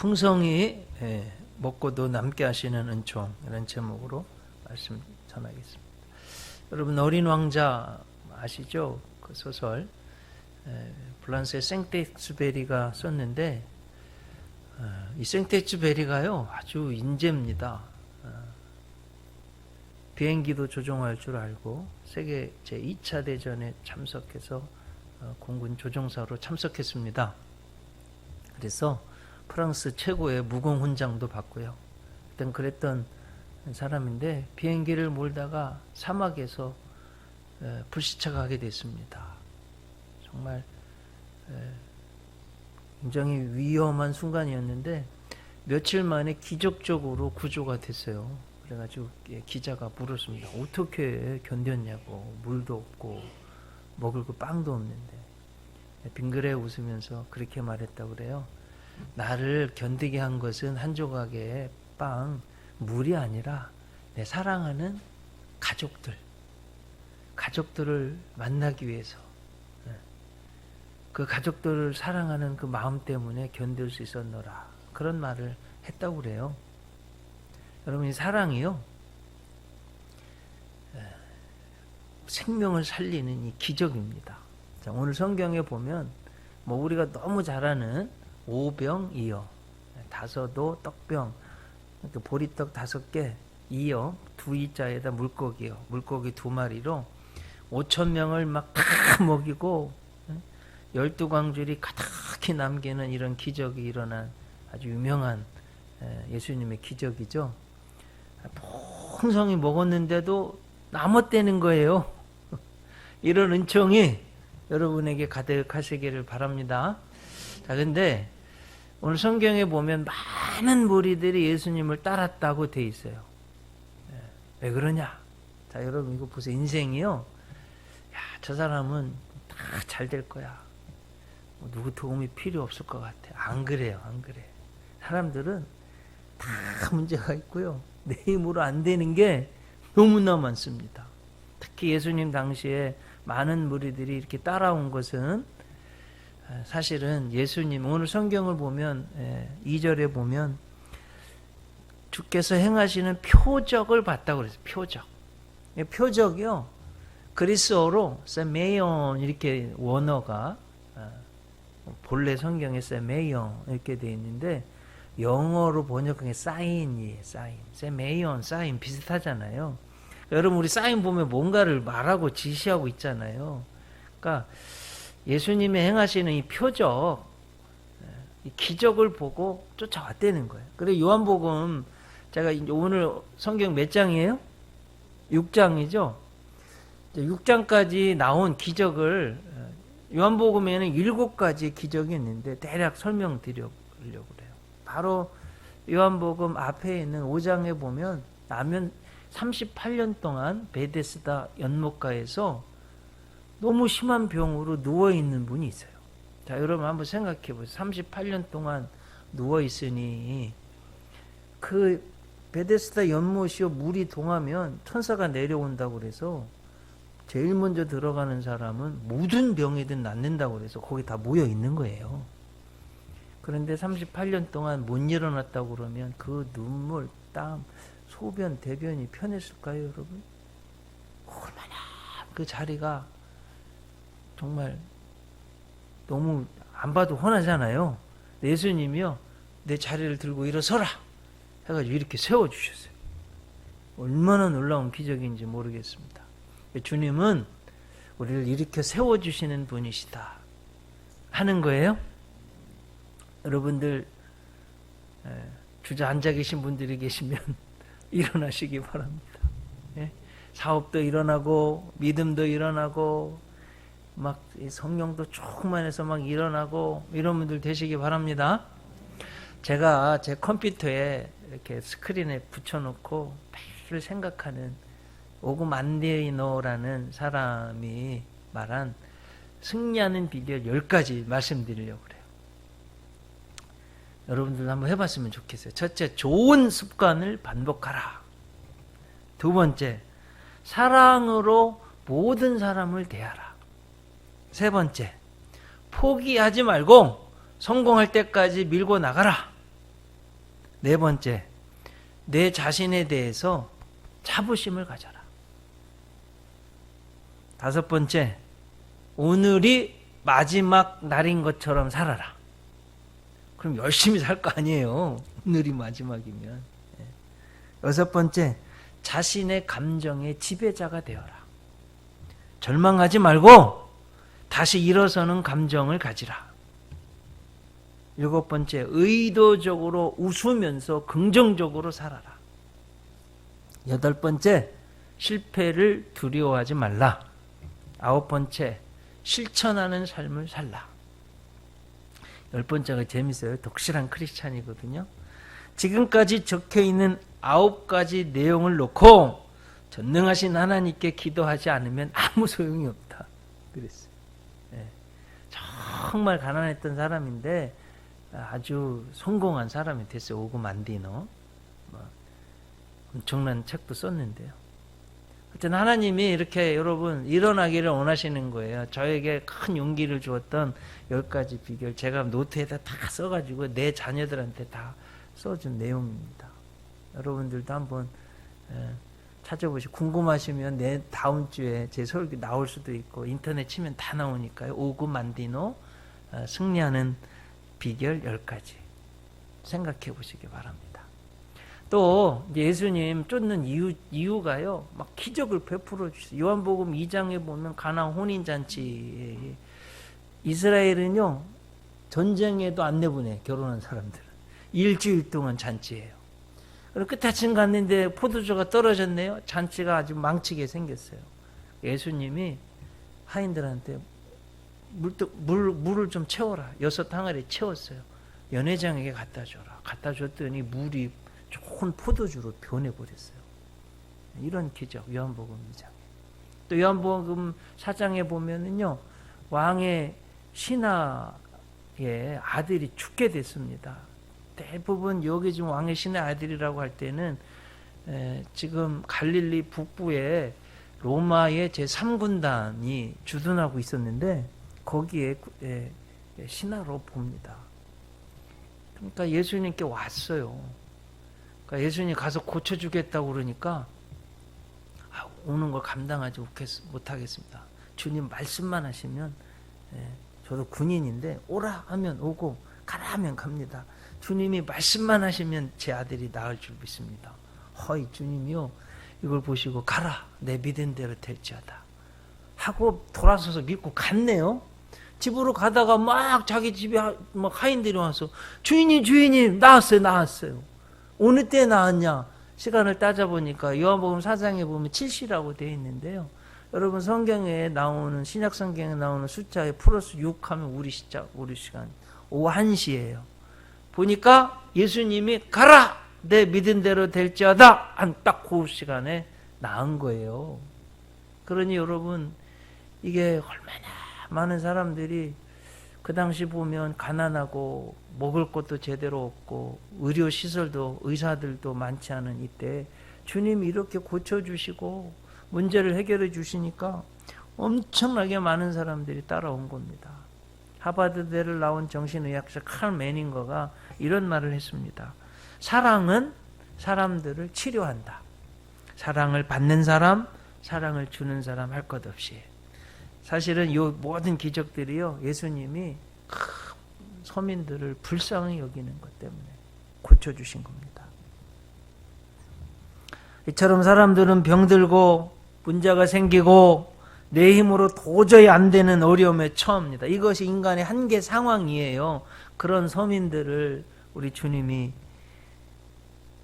풍성히 먹고도 남게 하시는 은총, 이런 제목으로 말씀 전하겠습니다. 여러분, 어린 왕자 아시죠? 그 소설 프랑스의 생텍스베리가 썼는데, 이 생텍스베리가요 아주 인재입니다. 비행기도 조종할 줄 알고 세계 제2차 대전에 참석해서 공군 조종사로 참석했습니다. 그래서 프랑스 최고의 무공훈장도 받고요. 그땐 그랬던 사람인데 비행기를 몰다가 사막에서 불시착하게 됐습니다. 정말 굉장히 위험한 순간이었는데 며칠 만에 기적적으로 구조가 됐어요. 그래가지고 기자가 물었습니다. 어떻게 견뎠냐고. 물도 없고 먹을 거 빵도 없는데. 빙그레 웃으면서 그렇게 말했다고 그래요. 나를 견디게 한 것은 한 조각의 빵, 물이 아니라 내 사랑하는 가족들을 만나기 위해서, 그 가족들을 사랑하는 그 마음 때문에 견딜 수 있었노라. 그런 말을 했다고 그래요. 여러분, 이 사랑이요, 생명을 살리는 이 기적입니다. 자, 오늘 성경에 보면 우리가 너무 잘 아는 오병이어, 다섯도 떡병, 보리떡 5개, 이어, 2이자에다 물고기요, 물고기 2마리로 5,000명을 막 다 먹이고 12광줄이 가득히 남기는 이런 기적이 일어난 아주 유명한 예수님의 기적이죠. 풍성히 먹었는데도 남았다는 거예요. 이런 은총이 여러분에게 가득하시기를 바랍니다. 자, 근데 오늘 성경에 보면 많은 무리들이 예수님을 따랐다고 돼 있어요. 왜 그러냐? 자, 여러분 이거 보세요. 인생이요, 저 사람은 다 잘 될 거야. 누구 도움이 필요 없을 것 같아. 안 그래요. 안 그래. 사람들은 다 문제가 있고요. 내 힘으로 안 되는 게 너무나 많습니다. 특히 예수님 당시에 많은 무리들이 이렇게 따라온 것은 사실은 예수님, 오늘 성경을 보면 2절에 보면 주께서 행하시는 표적을 봤다고 그랬어요. 표적이요, 그리스어로 세메이온, 이렇게 원어가 본래 성경에 세메이온 이렇게 되어 있는데 영어로 번역한 게 사인이에요. 세메이온, 사인 비슷하잖아요. 여러분, 우리 사인 보면 뭔가를 말하고 지시하고 있잖아요. 그러니까 예수님의 행하시는 이 표적, 이 기적을 보고 쫓아왔다는 거예요. 그래서 요한복음, 제가 이제 오늘 성경 몇 장이에요? 6장이죠. 6장까지 나온 기적을 요한복음에는 7가지 기적이 있는데 대략 설명드리려고 그래요. 바로 요한복음 앞에 있는 5장에 보면 나면 38년 동안 베데스다 연못가에서 너무 심한 병으로 누워있는 분이 있어요. 자, 여러분 한번 생각해 보세요. 38년 동안 누워있으니 그 베데스다 연못이요, 물이 동하면 천사가 내려온다고 그래서 제일 먼저 들어가는 사람은 모든 병이든 낫는다고 그래서 거기 다 모여 있는 거예요. 그런데 38년 동안 못 일어났다고 그러면 그 눈물, 땀, 소변, 대변이 편했을까요, 여러분? 얼마나 그 자리가 정말 너무 안 봐도 훤하잖아요. 예수님이요, 내 자리를 들고 일어서라 해가지고 이렇게 세워주셨어요. 얼마나 놀라운 기적인지 모르겠습니다. 주님은 우리를 이렇게 세워주시는 분이시다 하는 거예요. 여러분들 주저앉아 계신 분들이 계시면 일어나시기 바랍니다. 사업도 일어나고 믿음도 일어나고 막 성령도 충만해서 막 일어나고 이런 분들 되시기 바랍니다. 제가 제 컴퓨터에 이렇게 스크린에 붙여놓고 매일 생각하는 오그만데이노라는 사람이 말한 승리하는 비결 10가지 말씀드리려고 그래요. 여러분들도 한번 해봤으면 좋겠어요. 첫째, 좋은 습관을 반복하라. 2번째, 사랑으로 모든 사람을 대하라. 3번째, 포기하지 말고 성공할 때까지 밀고 나가라. 네 번째, 내 자신에 대해서 자부심을 가져라. 다섯 번째, 오늘이 마지막 날인 것처럼 살아라. 그럼 열심히 살 거 아니에요. 오늘이 마지막이면. 여섯 번째, 자신의 감정의 지배자가 되어라. 절망하지 말고 다시 일어서는 감정을 가지라. 일곱 번째, 의도적으로 웃으면서 긍정적으로 살아라. 여덟 번째, 실패를 두려워하지 말라. 아홉 번째, 실천하는 삶을 살라. 열 번째가 재밌어요. 독실한 크리스찬이거든요. 지금까지 적혀있는 9가지 내용을 놓고 전능하신 하나님께 기도하지 않으면 아무 소용이 없다. 그랬어요. 정말 가난했던 사람인데 아주 성공한 사람이 됐어요. 오그 만디노. 엄청난 책도 썼는데요. 하여튼 하나님이 이렇게 여러분 일어나기를 원하시는 거예요. 저에게 큰 용기를 주었던 10가지 비결 제가 노트에다 다 써가지고 내 자녀들한테 다 써준 내용입니다. 여러분들도 한번 찾아보시고 궁금하시면 내 다음 주에 제 설교 나올 수도 있고 인터넷 치면 다 나오니까요. 오그 만디노 승리하는 비결 10가지 생각해 보시기 바랍니다. 또 예수님 쫓는 이유가요. 막 기적을 베풀어 주세요. 요한복음 2장에 보면 가나 혼인잔치, 이스라엘은요 전쟁에도 안 내보내. 결혼한 사람들은 일주일 동안 잔치예요. 그리고 끝에쯤 갔는데 포도주가 떨어졌네요. 잔치가 아주 망치게 생겼어요. 예수님이 하인들한테 물을 좀 채워라. 6항아리 채웠어요. 연회장에게 갖다 줘라. 갖다 줬더니 물이 좋은 포도주로 변해버렸어요. 이런 기적, 요한복음 2장에. 또 요한복음 4장에 보면은요, 왕의 신하의 아들이 죽게 됐습니다. 대부분 여기 지금 왕의 신의 아들이라고 할 때는 지금 갈릴리 북부에 로마의 제3군단이 주둔하고 있었는데 거기에 신하로 봅니다. 그러니까 예수님께 왔어요. 그러니까 예수님 가서 고쳐주겠다고 그러니까 오는 걸 감당하지 못하겠습니다. 주님 말씀만 하시면 저도 군인인데 오라 하면 오고 가라 하면 갑니다. 주님이 말씀만 하시면 제 아들이 나을 줄 믿습니다. 허이 주님이요 이걸 보시고 가라 내 믿은 대로 될지어다 하고 돌아서서 믿고 갔네요. 집으로 가다가 막 자기 집에 막 하인들이 와서 주인님 나왔어요. 어느 때 나왔냐? 시간을 따져보니까 요한복음 4장에 보면 7시라고 되어 있는데요. 여러분 성경에 나오는 신약 성경에 나오는 숫자에 플러스 6 하면 우리 시간 오후 1시예요. 보니까 예수님이 가라 내 믿은 대로 될지어다 한 딱 그 시간에 나은 거예요. 그러니 여러분 이게 얼마나 많은 사람들이 그 당시 보면 가난하고 먹을 것도 제대로 없고 의료시설도 의사들도 많지 않은 이때 주님이 이렇게 고쳐주시고 문제를 해결해 주시니까 엄청나게 많은 사람들이 따라온 겁니다. 하버드대를 나온 정신의학자 칼 매닝거가 이런 말을 했습니다. 사랑은 사람들을 치료한다. 사랑을 받는 사람, 사랑을 주는 사람 할 것 없이. 사실은 이 모든 기적들이요 예수님이 서민들을 불쌍히 여기는 것 때문에 고쳐주신 겁니다. 이처럼 사람들은 병들고 문제가 생기고 내 힘으로 도저히 안 되는 어려움에 처합니다. 이것이 인간의 한계 상황이에요. 그런 서민들을 우리 주님이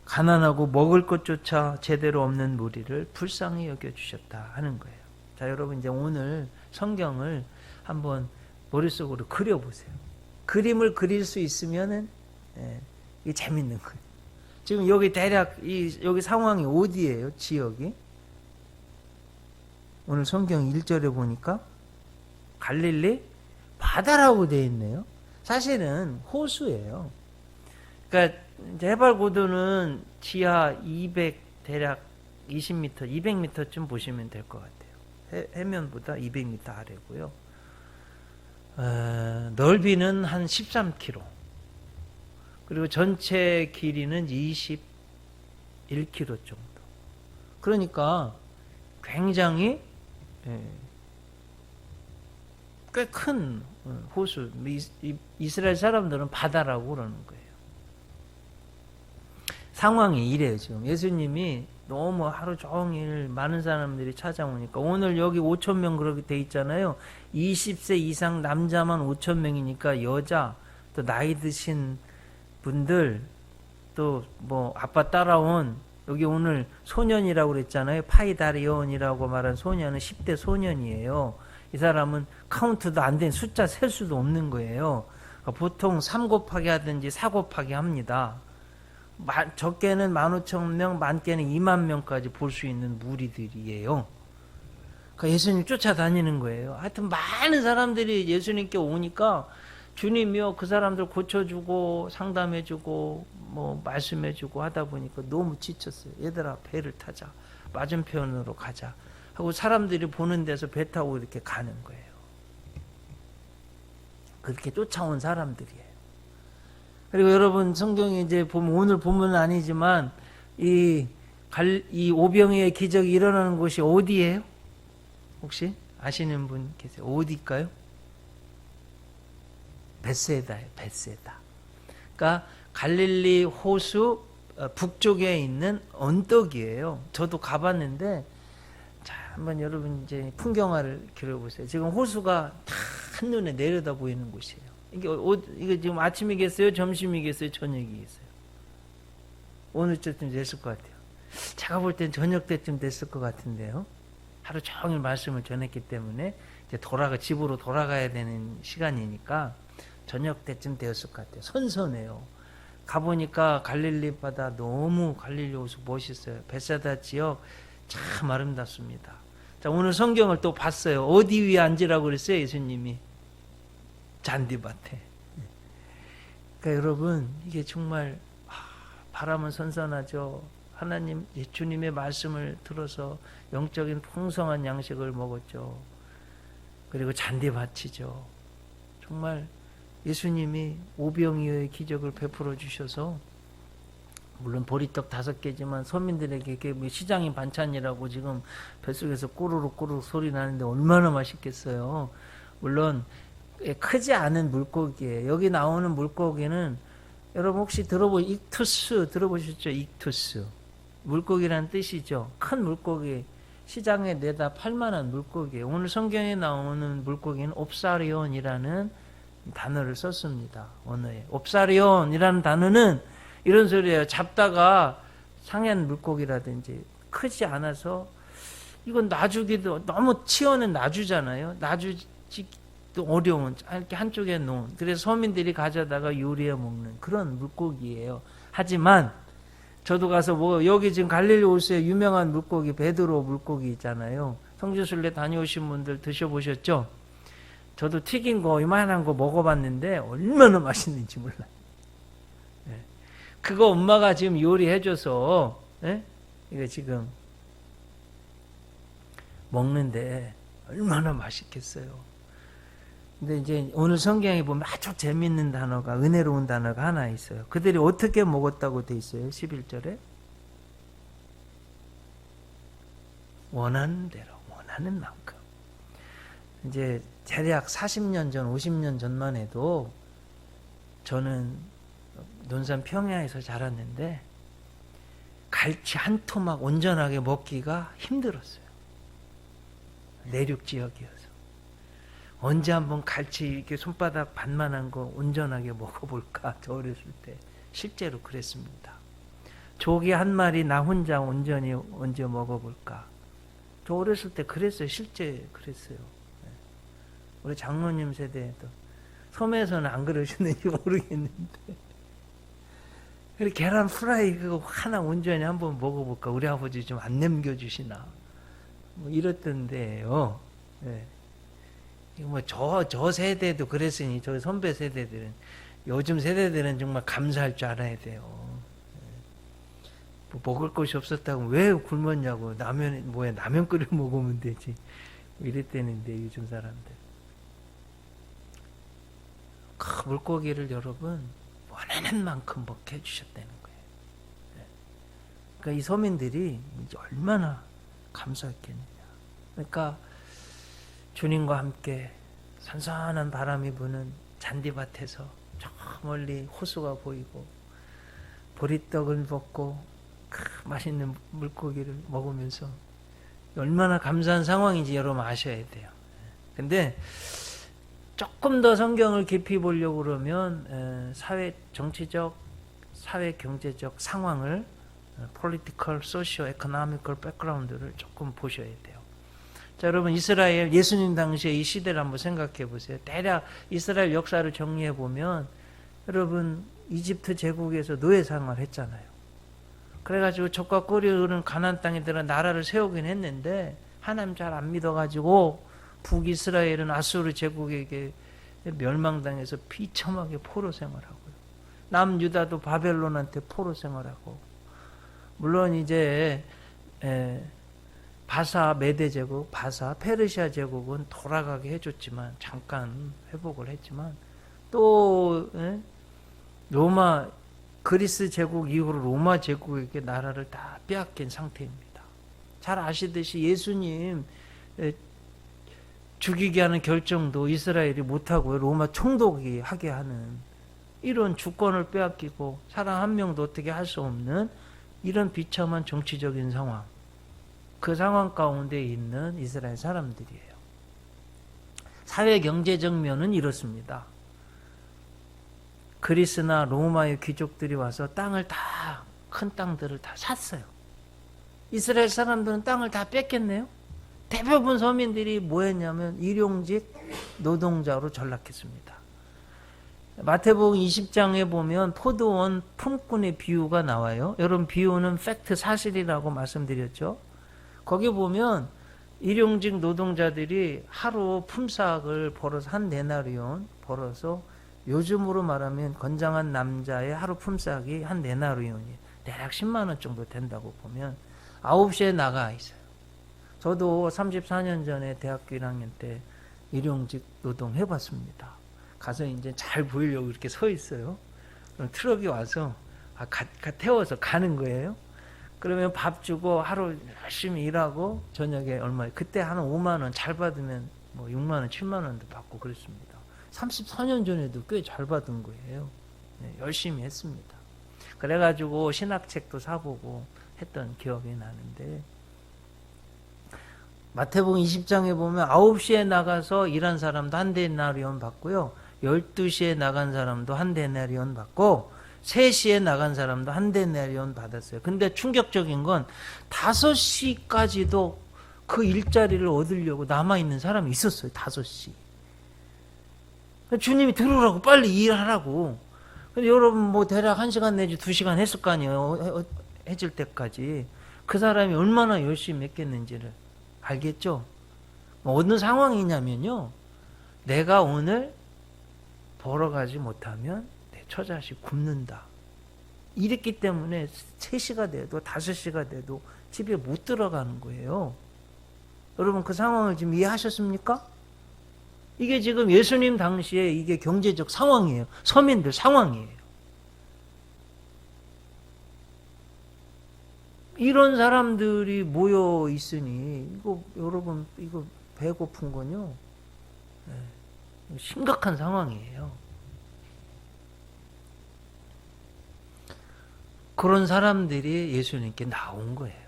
가난하고 먹을 것조차 제대로 없는 무리를 불쌍히 여겨주셨다 하는 거예요. 자, 여러분 이제 오늘 성경을 한번 머릿속으로 그려보세요. 그림을 그릴 수 있으면은 이게 재밌는 거예요. 지금 여기 대략 여기 상황이 어디예요? 지역이? 오늘 성경 1절에 보니까 갈릴리 바다라고 되어 있네요. 사실은 호수예요. 그러니까 해발 고도는 지하 200 대략 20m, 200m쯤 보시면 될 것 같아요. 해면보다 200m 아래고요. 넓이는 한 13km. 그리고 전체 길이는 21km 정도. 그러니까 굉장히 꽤 큰 호수. 이스라엘 사람들은 바다라고 그러는 거예요. 상황이 이래요. 지금 예수님이 너무 하루 종일 많은 사람들이 찾아오니까 오늘 여기 5,000명 그렇게 돼 있잖아요. 20세 이상 남자만 5,000명이니까 여자 또 나이 드신 분들 또 뭐 아빠 따라온 여기 오늘 소년이라고 그랬잖아요. 파이다리온이라고 말한 소년은 10대 소년이에요. 이 사람은 카운트도 안 된 숫자 셀 수도 없는 거예요. 그러니까 보통 3 곱하기 하든지 4 곱하기 합니다. 적게는 15,000명, 많게는 20,000명까지 볼 수 있는 무리들이에요. 그러니까 예수님 쫓아다니는 거예요. 하여튼 많은 사람들이 예수님께 오니까 주님이요 그 사람들 고쳐주고 상담해주고 뭐 말씀해주고 하다 보니까 너무 지쳤어요. 얘들아 배를 타자. 맞은편으로 가자. 하고 사람들이 보는 데서 배 타고 이렇게 가는 거예요. 그렇게 쫓아온 사람들이에요. 그리고 여러분 성경에 이제 보면 오늘 본문은 아니지만 이 오병이의 기적이 일어나는 곳이 어디예요? 혹시 아시는 분 계세요? 어디일까요? 벳세다예요. 벳세다. 그러니까 갈릴리 호수 북쪽에 있는 언덕이에요. 저도 가봤는데 자 한번 여러분 이제 풍경화를 그려보세요. 지금 호수가 다 한눈에 내려다 보이는 곳이에요. 이게 지금 아침이겠어요? 점심이겠어요? 저녁이겠어요? 어느 때쯤 됐을 것 같아요? 제가 볼 땐 저녁 때쯤 됐을 것 같은데요. 하루 종일 말씀을 전했기 때문에 이제 집으로 돌아가야 되는 시간이니까 저녁 때쯤 되었을 것 같아요. 선선해요. 가보니까 갈릴리 바다 너무 갈릴리 호수 멋있어요. 벳사다 지역 참 아름답습니다. 자, 오늘 성경을 또 봤어요. 어디 위에 앉으라고 그랬어요, 예수님이? 잔디밭에. 그러니까 여러분 이게 정말 바람은 선선하죠. 하나님 주님의 말씀을 들어서 영적인 풍성한 양식을 먹었죠. 그리고 잔디밭이죠. 정말 예수님이 오병이어의 기적을 베풀어 주셔서 물론 보리떡 5개지만 서민들에게 시장인 반찬이라고 지금 뱃속에서 꼬르륵 소리 나는데 얼마나 맛있겠어요. 물론 크지 않은 물고기예요. 여기 나오는 물고기는 여러분 혹시 익투스 들어보셨죠? 익투스. 물고기란 뜻이죠. 큰 물고기. 시장에 내다 팔만한 물고기예요. 오늘 성경에 나오는 물고기는 옵사리온이라는 단어를 썼습니다. 언어에. 옵사리온이라는 단어는 이런 소리예요. 잡다가 상한 물고기라든지 크지 않아서 이건 놔주기도 너무 치어는 놔주잖아요. 놔주기도 어려운 이렇게 한쪽에 놓은 그래서 서민들이 가져다가 요리해 먹는 그런 물고기예요. 하지만 저도 가서 여기 지금 갈릴리 호수에 유명한 물고기 베드로 물고기 있잖아요. 성지순례 다녀오신 분들 드셔보셨죠? 저도 튀긴 거 이만한 거 먹어봤는데 얼마나 맛있는지 몰라요. 네. 그거 엄마가 지금 요리해줘서 네? 이거 지금 먹는데 얼마나 맛있겠어요. 근데 이제 오늘 성경에 보면 아주 재밌는 단어가 은혜로운 단어가 하나 있어요. 그들이 어떻게 먹었다고 돼 있어요? 11절에 원하는 대로 원하는 만큼. 이제 대략 40년 전 50년 전만 해도 저는 논산 평야에서 자랐는데 갈치 한 토막 온전하게 먹기가 힘들었어요. 내륙 지역이어서. 언제 한번 갈치 이렇게 손바닥 반만한 거 온전하게 먹어볼까? 저 어렸을 때 실제로 그랬습니다. 조개 한 마리 나 혼자 온전히 언제 먹어볼까? 저 어렸을 때 그랬어요. 실제 그랬어요. 우리 장로님 세대에도 섬에서는 안 그러시는지 모르겠는데 그리고 계란 프라이 그거 하나 온전히 한번 먹어볼까? 우리 아버지 좀 안 남겨주시나? 뭐 이랬던데요. 네. 저 세대도 그랬으니 저 선배 세대들은 요즘 세대들은 정말 감사할 줄 알아야 돼요. 뭐 먹을 것이 없었다고 왜 굶었냐고 라면 끓여 먹으면 되지 이랬대는데 요즘 사람들 그 물고기를 여러분 되는 만큼 먹게 해주셨다는 거예요. 그러니까 이 서민들이 이제 얼마나 감사했겠느냐. 그러니까 주님과 함께 선선한 바람이 부는 잔디밭에서 저 멀리 호수가 보이고 보리떡을 먹고 맛있는 물고기를 먹으면서 얼마나 감사한 상황인지 여러분 아셔야 돼요. 근데 조금 더 성경을 깊이 보려고 그러면 사회 정치적, 사회 경제적 상황을 political, socio, economical background를 조금 보셔야 돼요. 자, 여러분 이스라엘 예수님 당시에 이 시대를 한번 생각해 보세요. 대략 이스라엘 역사를 정리해 보면 여러분 이집트 제국에서 노예 생활을 했잖아요. 그래가지고 적과 꿀이 흐르는 가나안 땅에 들어 나라를 세우긴 했는데 하나님 잘 안 믿어가지고 북이스라엘은 아수르 제국에게 멸망당해서 비참하게 포로 생활하고요. 남유다도 바벨론한테 포로 생활하고, 물론 이제 바사 메대 제국, 바사 페르시아 제국은 돌아가게 해줬지만 잠깐 회복을 했지만 또 로마 그리스 제국 이후로 로마 제국에게 나라를 다 빼앗긴 상태입니다. 잘 아시듯이 예수님 죽이게 하는 결정도 이스라엘이 못하고요. 로마 총독이 하게 하는 이런 주권을 빼앗기고 사람 한 명도 어떻게 할 수 없는 이런 비참한 정치적인 상황, 그 상황 가운데 있는 이스라엘 사람들이에요. 사회 경제적 면은 이렇습니다. 그리스나 로마의 귀족들이 와서 땅을 다, 큰 땅들을 다 샀어요. 이스라엘 사람들은 땅을 다 뺏겼네요. 대부분 서민들이 뭐 했냐면 일용직 노동자로 전락했습니다. 마태복음 20장에 보면 포도원 품꾼의 비유가 나와요. 여러분 비유는 팩트 사실이라고 말씀드렸죠. 거기 보면 일용직 노동자들이 하루 품삯을 벌어서 한 데나리온 벌어서 요즘으로 말하면 건장한 남자의 하루 품삯이 한 데나리온이에요. 대략 10만 원 정도 된다고 보면 9시에 나가 있어요. 저도 34년 전에 대학교 1학년 때 일용직 노동 해봤습니다. 가서 이제 잘 보이려고 이렇게 서 있어요. 그럼 트럭이 와서 태워서 가는 거예요. 그러면 밥 주고 하루 열심히 일하고 저녁에 얼마, 그때 한 5만 원 잘 받으면 뭐 6만 원, 7만 원도 받고 그랬습니다. 34년 전에도 꽤 잘 받은 거예요. 네, 열심히 했습니다. 그래가지고 신학책도 사보고 했던 기억이 나는데, 마태복음 20장에 보면 9시에 나가서 일한 사람도 한 데나리온 받고요. 12시에 나간 사람도 한 데나리온 받고 3시에 나간 사람도 한 데나리온 받았어요. 근데 충격적인 건 5시까지도 그 일자리를 얻으려고 남아있는 사람이 있었어요. 5시. 주님이 들어오라고, 빨리 일하라고. 근데 여러분 뭐 대략 1시간 내지 2시간 했을 거 아니에요. 해질 때까지. 그 사람이 얼마나 열심히 했겠는지를 알겠죠? 어느 상황이냐면요, 내가 오늘 벌어가지 못하면 내 처자식 굶는다. 이랬기 때문에 3시가 돼도 5시가 돼도 집에 못 들어가는 거예요. 여러분 그 상황을 지금 이해하셨습니까? 이게 지금 예수님 당시에 이게 경제적 상황이에요. 서민들 상황이에요. 이런 사람들이 모여 있으니 이거 여러분 이거 배고픈 건요, 심각한 상황이에요. 그런 사람들이 예수님께 나온 거예요.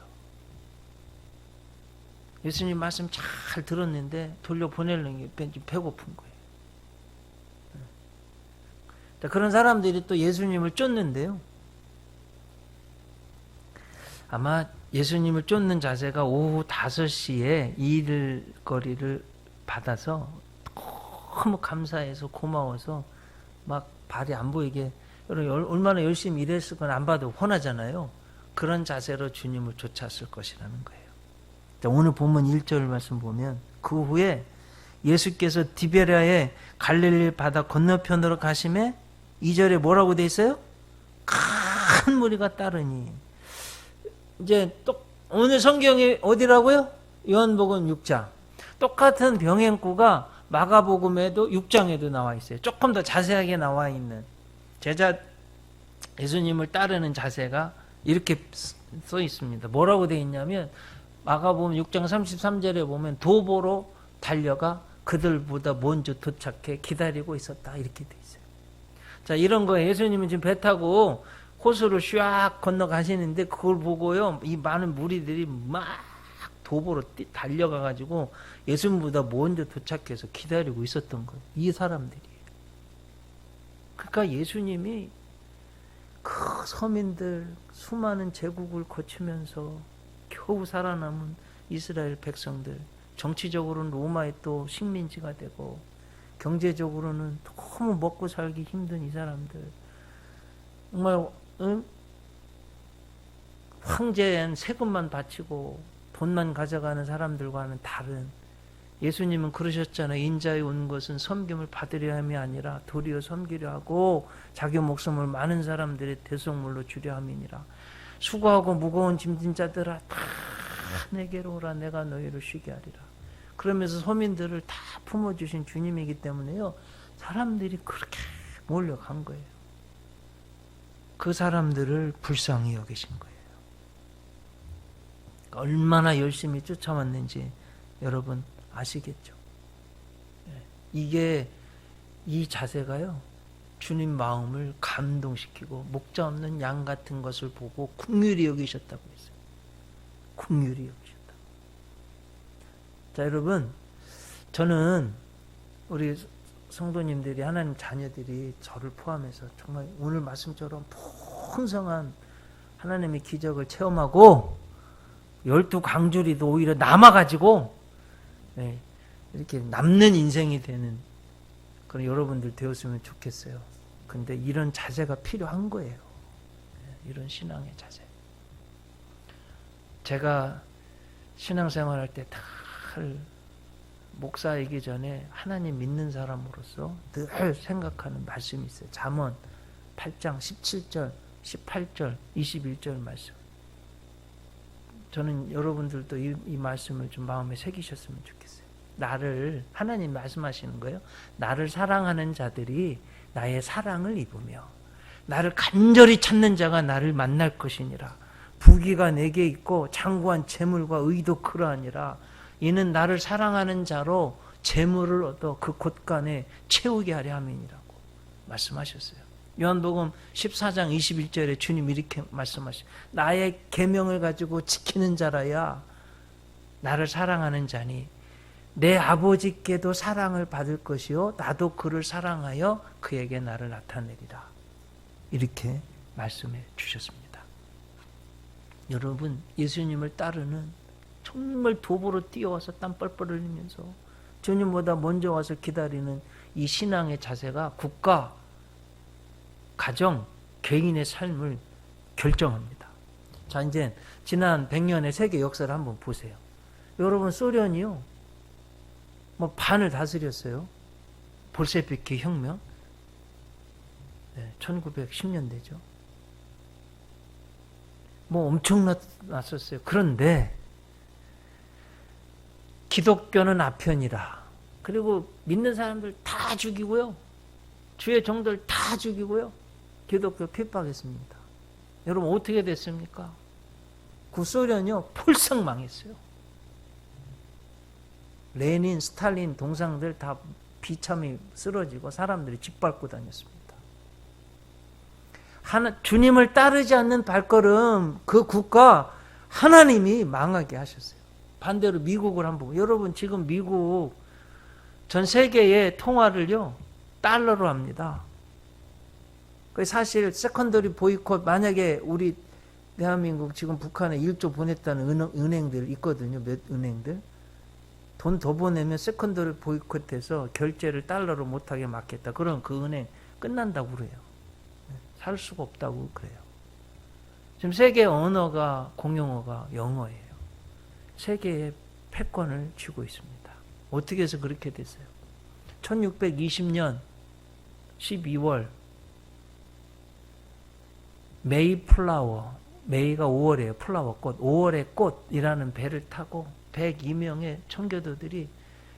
예수님 말씀 잘 들었는데 돌려보내려는 게 배고픈 거예요. 그런 사람들이 또 예수님을 쫓는데요, 아마 예수님을 쫓는 자세가 오후 5시에 일거리를 받아서 너무 감사해서 고마워서 막 발이 안 보이게, 얼마나 열심히 일했을 건 안 봐도 훤하잖아요. 그런 자세로 주님을 쫓았을 것이라는 거예요. 오늘 본문 1절 말씀 보면 그 후에 예수께서 디베랴의 갈릴리 바다 건너편으로 가심에 2절에 뭐라고 돼 있어요? 큰 무리가 따르니. 이제 또 오늘 성경이 어디라고요? 요한복음 6장. 똑같은 병행구가 마가복음에도 6장에도 나와 있어요. 조금 더 자세하게 나와 있는, 제자 예수님을 따르는 자세가 이렇게 써 있습니다. 뭐라고 되어 있냐면 마가복음 6장 33절에 보면 도보로 달려가 그들보다 먼저 도착해 기다리고 있었다 이렇게 돼 있어요. 자, 이런 거 예수님은 지금 배 타고 호수를 쫙 건너가시는데 그걸 보고요 이 많은 무리들이 막 도보로 달려가 가지고 예수님보다 먼저 도착해서 기다리고 있었던 거예요. 이 사람들이. 그러니까 예수님이 그 서민들 수많은 제국을 거치면서 겨우 살아남은 이스라엘 백성들, 정치적으로는 로마의 또 식민지가 되고 경제적으로는 너무 먹고 살기 힘든 이 사람들, 정말 황제엔 세금만 바치고 돈만 가져가는 사람들과는 다른, 예수님은 그러셨잖아요. 인자에 온 것은 섬김을 받으려 함이 아니라 도리어 섬기려 하고 자기 목숨을 많은 사람들의 대속물로 주려 함이니라. 수고하고 무거운 짐진 자들아 다 내게로 오라. 내가 너희를 쉬게 하리라. 그러면서 서민들을 다 품어주신 주님이기 때문에요 사람들이 그렇게 몰려간 거예요. 그 사람들을 불쌍히 여기신 거예요. 얼마나 열심히 쫓아왔는지 여러분 아시겠죠? 이게 이 자세가요 주님 마음을 감동시키고 목자 없는 양 같은 것을 보고 긍휼히 여기셨다고 했어요. 긍휼히 여기셨다. 자, 여러분, 저는 우리 성도님들이, 하나님 자녀들이 저를 포함해서 정말 오늘 말씀처럼 풍성한 하나님의 기적을 체험하고 12광주리도 오히려 남아가지고 이렇게 남는 인생이 되는 그런 여러분들 되었으면 좋겠어요. 근데 이런 자세가 필요한 거예요. 이런 신앙의 자세. 제가 신앙생활할 때 늘 목사이기 전에 하나님 믿는 사람으로서 늘 생각하는 말씀이 있어요. 잠언 8장 17절, 18절, 21절 말씀. 저는 여러분들도 이 말씀을 좀 마음에 새기셨으면 좋겠어요. 나를, 하나님 말씀하시는 거예요. 나를 사랑하는 자들이 나의 사랑을 입으며 나를 간절히 찾는 자가 나를 만날 것이니라. 부귀가 내게 있고 장구한 재물과 의도 그러하니라. 이는 나를 사랑하는 자로 재물을 얻어 그 곳간에 채우게 하려 함이니라고 말씀하셨어요. 요한복음 14장 21절에 주님 이렇게 말씀하시죠. 나의 계명을 가지고 지키는 자라야 나를 사랑하는 자니 내 아버지께도 사랑을 받을 것이요 나도 그를 사랑하여 그에게 나를 나타내리라. 이렇게 말씀해 주셨습니다. 여러분, 예수님을 따르는 정말 도보로 뛰어와서 땀 뻘뻘 흘리면서 주님보다 먼저 와서 기다리는 이 신앙의 자세가 국가, 가정, 개인의 삶을 결정합니다. 자, 이제 지난 100년의 세계 역사를 한번 보세요. 여러분, 소련이요 뭐 반을 다스렸어요. 볼셰비키 혁명, 1910년대죠. 뭐 엄청났었어요. 그런데 기독교는 아편이라. 그리고 믿는 사람들 다 죽이고요. 주의 종들 다 죽이고요. 기독교 핍박했습니다. 여러분 어떻게 됐습니까? 구소련이요 폴싹 망했어요. 레닌, 스탈린 동상들 다 비참히 쓰러지고 사람들이 짓밟고 다녔습니다. 주님을 따르지 않는 발걸음, 그 국가 하나님이 망하게 하셨어요. 반대로 미국을 한번 보고, 여러분 지금 미국 전 세계의 통화를요 달러로 합니다. 사실 세컨더리 보이콧, 만약에 우리 대한민국 지금 북한에 1조 보냈다는 은행들 있거든요. 몇 은행들 돈 더 보내면 세컨더리 보이콧해서 결제를 달러로 못하게 막겠다. 그럼 그 은행 끝난다고 그래요. 살 수가 없다고 그래요. 지금 세계 언어가, 공용어가 영어예요. 세계의 패권을 쥐고 있습니다. 어떻게 해서 그렇게 됐어요? 1620년 12월 메이플라워, 메이가 5월이에요. 플라워 꽃, 5월의 꽃이라는 배를 타고 102명의 청교도들이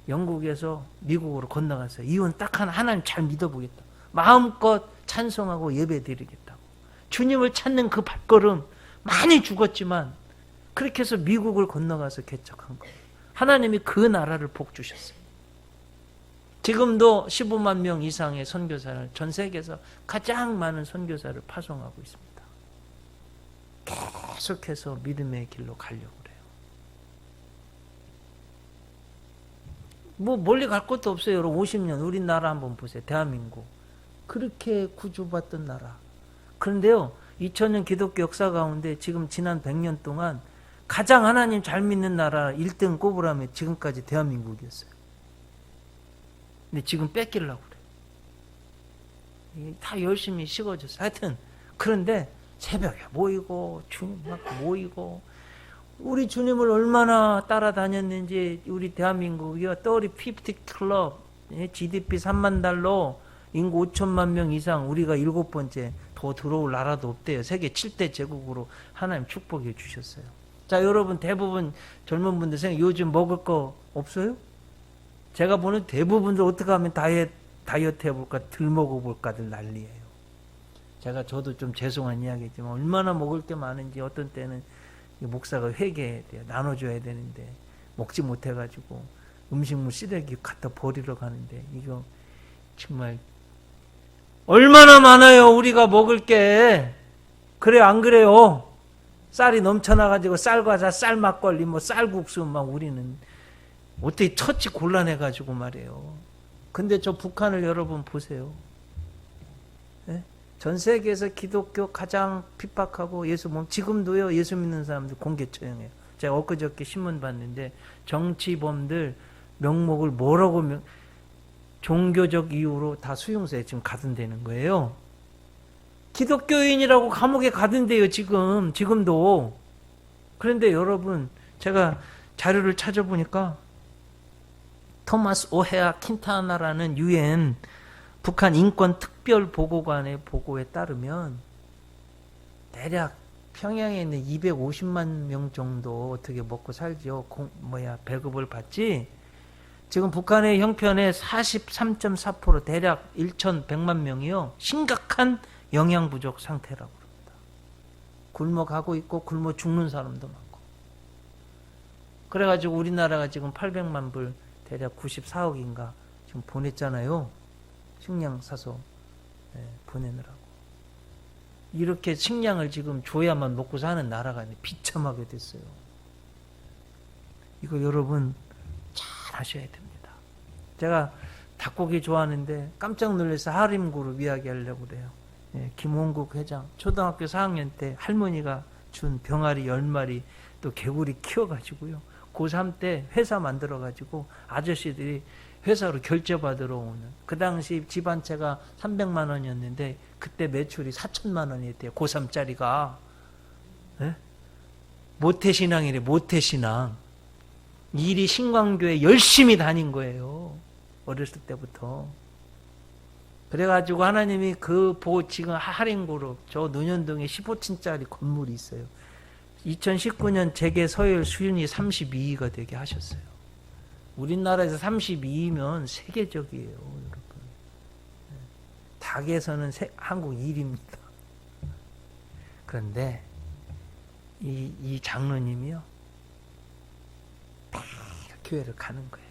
영국에서 미국으로 건너갔어요. 이유는 딱 하나, 하나님 잘 믿어보겠다. 마음껏 찬송하고 예배 드리겠다고. 주님을 찾는 그 발걸음 많이 죽었지만 그렇게 해서 미국을 건너가서 개척한 거예요. 하나님이 그 나라를 복 주셨어요. 지금도 15만 명 이상의 선교사를 전 세계에서 가장 많은 선교사를 파송하고 있습니다. 계속해서 믿음의 길로 가려고 그래요. 뭐 멀리 갈 것도 없어요. 여러분 50년 우리나라 한번 보세요. 대한민국 그렇게 구주받던 나라. 그런데요 2000년 기독교 역사 가운데 지금 지난 100년 동안 가장 하나님 잘 믿는 나라 1등 꼽으라면 지금까지 대한민국이었어요. 근데 지금 뺏기려고 그래요. 다 열심히 식어졌어요. 하여튼 그런데 새벽에 모이고 주님 앞에 모이고 우리 주님을 얼마나 따라다녔는지 우리 대한민국이요 30-50 클럽 GDP 3만 달러 인구 5천만 명 이상 우리가 7번째 더 들어올 나라도 없대요. 세계 7대 제국으로 하나님 축복해 주셨어요. 자 여러분 대부분 젊은 분들 생각 요즘 먹을 거 없어요? 제가 보는 대부분들 어떻게 하면 다이어트 해볼까 덜 먹어볼까들 난리예요. 저도 좀 죄송한 이야기지만 얼마나 먹을 게 많은지 어떤 때는 목사가 회개해야 돼요. 나눠줘야 되는데 먹지 못해가지고 음식물 쓰레기 갖다 버리러 가는데 이거 정말 얼마나 많아요 우리가 먹을 게. 그래요 안 그래요? 쌀이 넘쳐나가지고 쌀과자 쌀막걸리 뭐 쌀국수 막 우리는 어떻게 처치 곤란해가지고 말이에요. 근데 저 북한을 여러분 보세요. 네? 전 세계에서 기독교 가장 핍박하고 지금도요 예수 믿는 사람들 공개 처형해요. 제가 엊그저께 신문 봤는데 정치범들 명목을 뭐라고 종교적 이유로 다 수용소에 지금 가둔다는 거예요. 기독교인이라고 감옥에 가둔대요 지금도. 그런데 여러분 제가 자료를 찾아보니까 토마스 오헤아 킨타나라는 UN 북한 인권 특별 보고관의 보고에 따르면 대략 평양에 있는 250만 명 정도 어떻게 먹고 살죠. 배급을 받지. 지금 북한의 형편의 43.4% 대략 1,100만 명이요. 심각한 영양 부족 상태라고 합니다. 굶어 가고 있고 굶어 죽는 사람도 많고. 그래가지고 우리나라가 지금 800만 불 대략 94억인가 지금 보냈잖아요. 식량 사서 보내느라고. 이렇게 식량을 지금 줘야만 먹고 사는 나라가 비참하게 됐어요. 이거 여러분 잘 하셔야 됩니다. 제가 닭고기 좋아하는데 깜짝 놀라서 하림그룹 이야기하려고 그래요. 김홍국 회장 초등학교 4학년 때 할머니가 준 병아리 10마리 또 개구리 키워가지고요. 고3 때 회사 만들어가지고 아저씨들이 회사로 결제받으러 오는 그 당시 집 한 채가 300만 원이었는데 그때 매출이 4천만 원이었대요. 고3짜리가. 모태신앙이래. 모태신앙. 일이 신광교에 열심히 다닌 거예요. 어렸을 때부터. 그래가지고 하나님이 지금 하림그룹 저 논현동에 15층짜리 건물이 있어요. 2019년 재계 서열 수준이 32위가 되게 하셨어요. 우리나라에서 32위면 세계적이에요, 여러분. 닭에서는 한국 1위입니다. 그런데 이 장로님이요, 교회를 가는 거예요.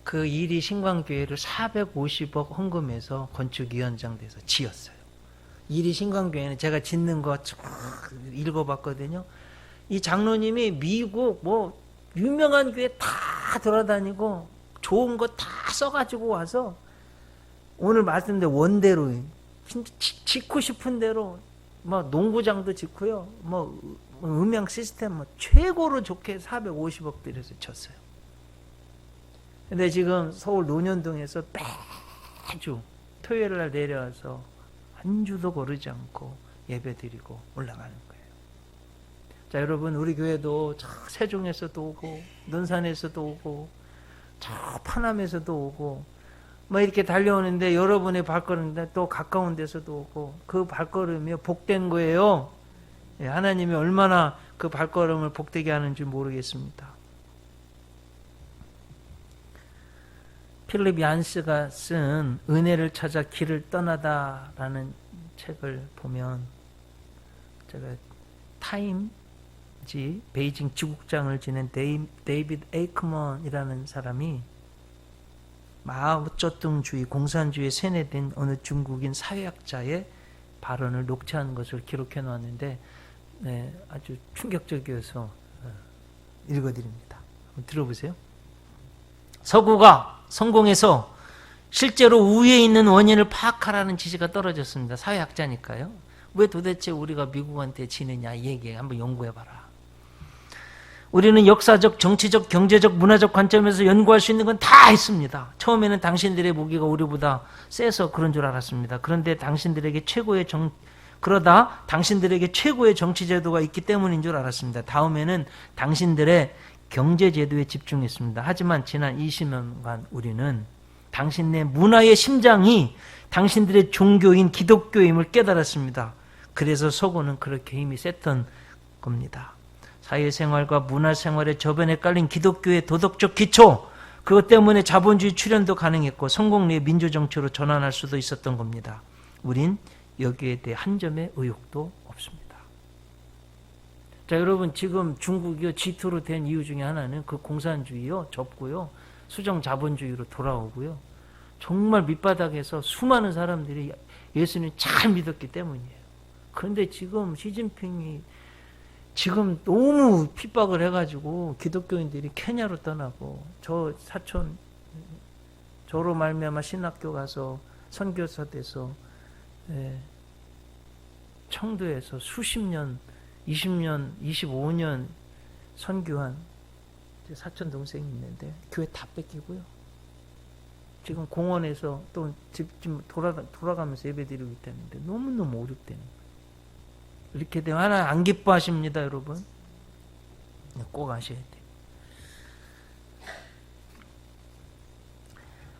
그 일이 신광교회를 450억 헌금해서 건축위원장 돼서 지었어요. 일이 신광교회는 제가 짓는 거 읽어봤거든요. 이 장로님이 미국 유명한 교회 다 돌아다니고 좋은 거 다 써가지고 와서 오늘 말씀드린 원대로 짓고 싶은 대로 농구장도 짓고요. 음향 시스템 최고로 좋게 450억 들여서 쳤어요. 근데 지금 서울 논현동에서 매주 토요일 날 내려와서 한 주도 거르지 않고 예배드리고 올라가는 거예요. 자, 여러분, 우리 교회도 저 세종에서도 오고 논산에서도 오고 저 파남에서도 오고 이렇게 달려오는데 여러분의 발걸음인데 또 가까운 데서도 오고 그 발걸음이 복된 거예요. 하나님이 얼마나 그 발걸음을 복되게 하는지 모르겠습니다. 필립 얀스가 쓴 은혜를 찾아 길을 떠나다라는 책을 보면 제가 타임지 베이징 지국장을 지낸 데이비드 에이크먼이라는 사람이 마오쩌둥주의 공산주의에 세뇌된 어느 중국인 사회학자의 발언을 녹취한 것을 기록해 놓았는데 아주 충격적이어서 읽어드립니다. 한번 들어보세요. 서구가 성공해서 실제로 우위에 있는 원인을 파악하라는 지시가 떨어졌습니다. 사회학자니까요. 왜 도대체 우리가 미국한테 지느냐 이 얘기 한번 연구해봐라. 우리는 역사적, 정치적, 경제적, 문화적 관점에서 연구할 수 있는 건 다 했습니다. 처음에는 당신들의 무기가 우리보다 세서 그런 줄 알았습니다. 그러다 당신들에게 최고의 정치제도가 있기 때문인 줄 알았습니다. 다음에는 당신들의 경제제도에 집중했습니다. 하지만 지난 20년간 우리는 당신네 문화의 심장이 당신들의 종교인 기독교임을 깨달았습니다. 그래서 서구는 그렇게 힘이 셌던 겁니다. 사회생활과 문화생활의 저변에 깔린 기독교의 도덕적 기초, 그것 때문에 자본주의 출현도 가능했고 성공리의 민주정치로 전환할 수도 있었던 겁니다. 우린 여기에 대해 한 점의 의혹도 없습니다. 자, 여러분, 지금 중국이요 G2로 된 이유 중에 하나는 그 공산주의요 접고요 수정 자본주의로 돌아오고요 정말 밑바닥에서 수많은 사람들이 예수님 잘 믿었기 때문이에요. 그런데 지금 시진핑이 지금 너무 핍박을 해가지고 기독교인들이 케냐로 떠나고 저 사촌 저로 말미암아 신학교 가서 선교사 돼서 청도에서 수십 년 20년 25년 선교한 사촌 동생이 있는데 교회 다 뺏기고요. 지금 공원에서 또 집 돌아가면서 예배드리고 있다는데 너무너무 어렵다는 거예요. 이렇게 되면 하나님 안 기뻐하십니다, 여러분. 꼭 아셔야 돼요.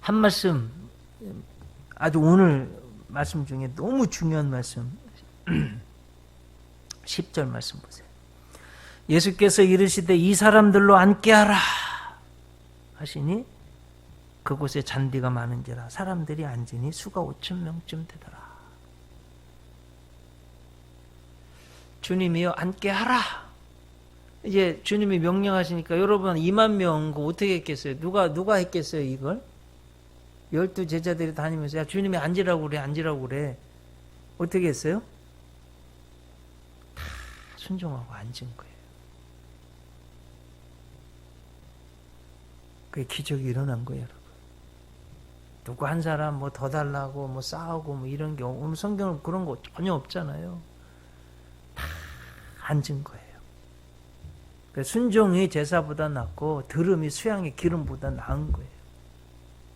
한 말씀, 아주 오늘 말씀 중에 너무 중요한 말씀 10절 말씀 보세요. 예수께서 이르시되 이 사람들로 앉게하라 하시니 그곳에 잔디가 많은지라 사람들이 앉으니 수가 5,000명쯤 되더라. 주님이요 앉게하라. 이제 주님이 명령하시니까 여러분 2만 명 어떻게 했겠어요? 누가 했겠어요 이걸? 12 제자들이 다니면서 야 주님이 앉으라고 그래 어떻게 했어요? 다 순종하고 앉은 거예요. 그게 기적이 일어난 거예요, 여러분. 누구 한 사람 뭐 더 달라고 뭐 싸우고 뭐 이런 게 오늘 성경은 그런 거 전혀 없잖아요. 다 앉은 거예요. 그러니까 순종이 제사보다 낫고 들음이 수양의 기름보다 나은 거예요.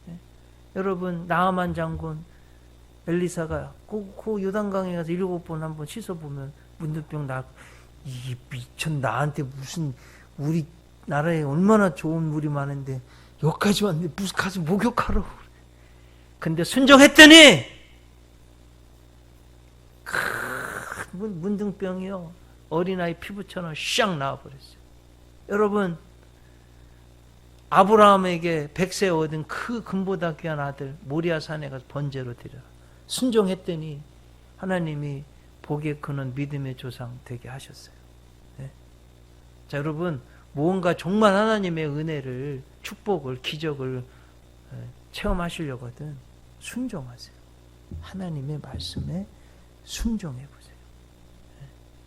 네? 여러분 나아만 장군 엘리사가 그 요단강에 가서 7번 한번 씻어보면 문둥병 나고 이 미천 나한테 무슨 우리 나라에 얼마나 좋은 물이 많은데 여기까지 왔는데 무슨 가서 목욕하라고 그래. 근데 순종했더니 큰 문둥병이요 어린아이 피부처럼 샥 나와버렸어요. 여러분 아브라함에게 100세 얻은 그 금보다 귀한 아들 모리아 산에 가서 번제로 드려라. 순종했더니 하나님이 복에 크는 믿음의 조상 되게 하셨어요. 네? 자, 여러분 무언가 정말 하나님의 은혜를 축복을 기적을 체험하시려거든 순종하세요. 하나님의 말씀에 순종해 보세요.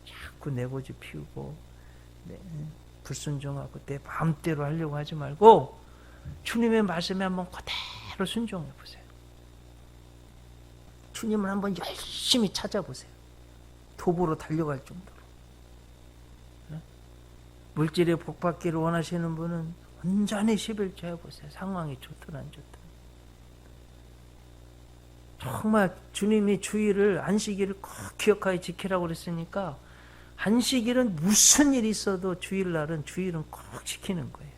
자꾸 내 고집 피우고 불순종하고 내 마음대로 하려고 하지 말고 주님의 말씀에 한번 그대로 순종해 보세요. 주님을 한번 열심히 찾아보세요. 도보로 달려갈 정도로. 물질의 복받기를 원하시는 분은 완전히 11조 해보세요. 상황이 좋든 안 좋든. 정말 주님이 주일을 안식일을 꼭 기억하여 지키라고 그랬으니까 안식일은 무슨 일이 있어도 주일날은 주일은 꼭 지키는 거예요.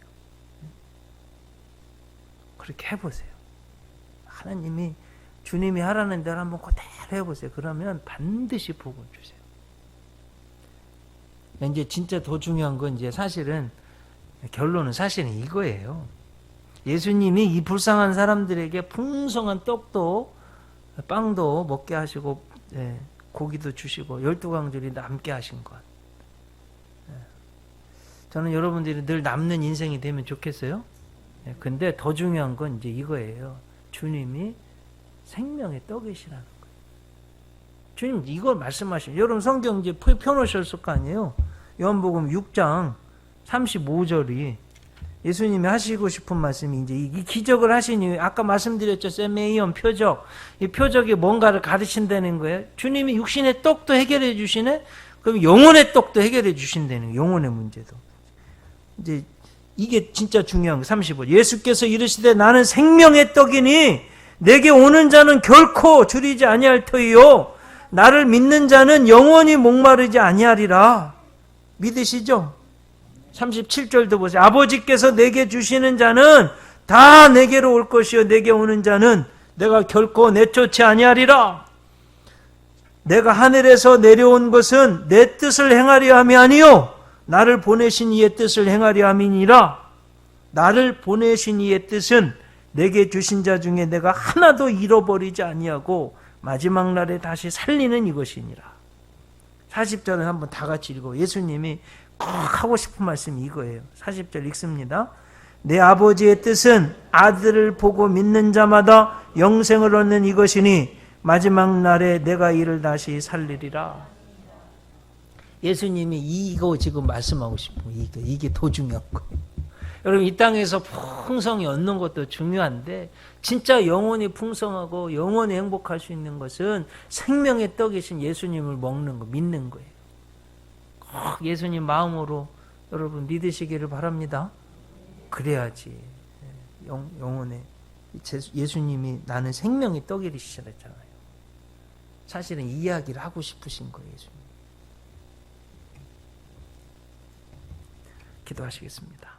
그렇게 해보세요. 하나님이 주님이 하라는 대로 한번 그대로 해보세요. 그러면 반드시 복을 주세요. 이제 진짜 더 중요한 건 이제 사실은 결론은 사실은 이거예요. 예수님이 이 불쌍한 사람들에게 풍성한 떡도 빵도 먹게 하시고 고기도 주시고 12광줄이 남게 하신 것. 저는 여러분들이 늘 남는 인생이 되면 좋겠어요. 근데 더 중요한 건 이제 이거예요. 주님이 생명의 떡이시라는 거예요. 주님 이걸 말씀하시면 여러분 성경 이제 펴놓으셨을 거 아니에요. 요한복음 6장 35절이 예수님이 하시고 싶은 말씀이 이제 이 기적을 하시니 아까 말씀드렸죠. 세메이온 표적. 이 표적이 뭔가를 가르친다는 거예요. 주님이 육신의 떡도 해결해 주시네. 그럼 영혼의 떡도 해결해 주신다는 거예요. 영혼의 문제도. 이제 이게 진짜 중요한 거. 35. 예수께서 이르시되 나는 생명의 떡이니 내게 오는 자는 결코 줄이지 아니할 터이요 나를 믿는 자는 영원히 목마르지 아니하리라. 믿으시죠? 37절도 보세요. 아버지께서 내게 주시는 자는 다 내게로 올 것이요 내게 오는 자는 내가 결코 내쫓지 아니하리라. 내가 하늘에서 내려온 것은 내 뜻을 행하려 함이 아니요 나를 보내신 이의 뜻을 행하려 함이니라. 나를 보내신 이의 뜻은 내게 주신 자 중에 내가 하나도 잃어버리지 아니하고 마지막 날에 다시 살리는 이것이니라. 40절을 한번 다 같이 읽어. 예수님이 꼭 하고 싶은 말씀이 이거예요. 40절 읽습니다. 내 아버지의 뜻은 아들을 보고 믿는 자마다 영생을 얻는 이것이니 마지막 날에 내가 이를 다시 살리리라. 예수님이 이거 지금 말씀하고 싶은 이게 더 중요한 거예요. 여러분 이 땅에서 풍성히 얻는 것도 중요한데 진짜 영혼이 풍성하고 영원히 행복할 수 있는 것은 생명의 떡이신 예수님을 먹는 거, 믿는 거예요. 꼭 예수님 마음으로 여러분 믿으시기를 바랍니다. 그래야지 영혼에 예수님이 나는 생명의 떡이시잖아요. 사실은 이 이야기를 하고 싶으신 거예요. 예수님. 기도하시겠습니다.